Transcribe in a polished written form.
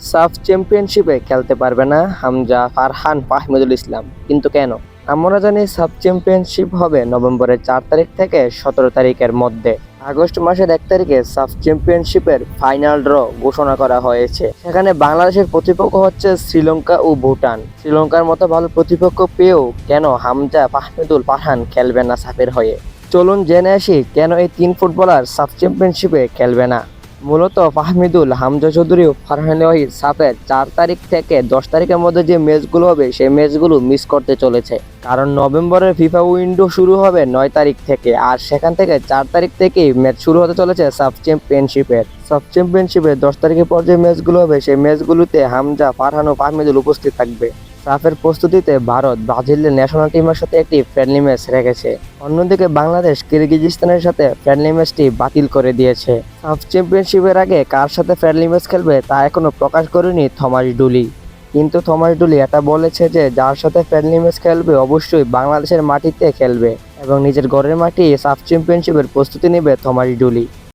সাফ চ্যাম্পিয়নশিপে খেলতে পারবে না হামজা, ফারহান, ফাহমিদুল ইসলাম। কিন্তু কেন? আমরা জানি সাফ চ্যাম্পিয়নশিপ হবে নভেম্বরের 4 তারিখ থেকে 17 তারিখের মধ্যে। আগস্ট মাসের 1 তারিখে সাফ চ্যাম্পিয়নশিপের ফাইনাল ড্র ঘোষণা করা হয়েছে। সেখানে বাংলাদেশের প্রতিপক্ষ হচ্ছে শ্রীলঙ্কা ও ভুটান। শ্রীলঙ্কার মতো ভালো প্রতিপক্ষ পেয়েও কেন হামজা, ফাহমিদুল, ফারহান খেলবে না সাফের হয়ে? চলুন জেনে আসি কেন এই 3 ফুটবলার সাফ চ্যাম্পিয়নশিপে খেলবে না। মূলত ফাহমিদুল, হামজা চৌধুরী ও ফারহান ওয়াহিদ সাফের 4 তারিখ থেকে 10 তারিখের মধ্যে যে ম্যাচগুলো হবে সেই ম্যাচগুলো মিস করতে চলেছে। কারণ নভেম্বরের ফিফা উইন্ডো শুরু হবে 9 তারিখ থেকে, আর সেখান থেকে 4 তারিখ থেকেই ম্যাচ শুরু হতে চলেছে সাফ চ্যাম্পিয়নশিপের 10 তারিখের পর যে ম্যাচগুলো হবে সেই ম্যাচগুলোতে হামজা, ফারহান ও ফাহমিদুল উপস্থিত থাকবে। সাফের প্রস্তুতিতে ভারত ব্রাজিলের ন্যাশনাল টিমের সাথে একটি ফ্রেন্ডলি ম্যাচ রেখেছে। অন্যদিকে বাংলাদেশ কিরগিজস্তানের সাথে ফ্রেন্ডলি ম্যাচটি বাতিল করে দিয়েছে। সাফ চ্যাম্পিয়নশিপের আগে কার সাথে ফ্রেন্ডলি ম্যাচ খেলবে তা এখনো প্রকাশ করেনি থমাস ডুলি। কিন্তু থমাস ডুলি এটা বলেছে যে যার সাথে ফ্রেন্ডলি ম্যাচ খেলবে অবশ্যই বাংলাদেশের মাটিতে খেলবে এবং নিজের ঘরের মাটি সাফ চ্যাম্পিয়নশিপের প্রস্তুতি নেবে থমাস ডুলি।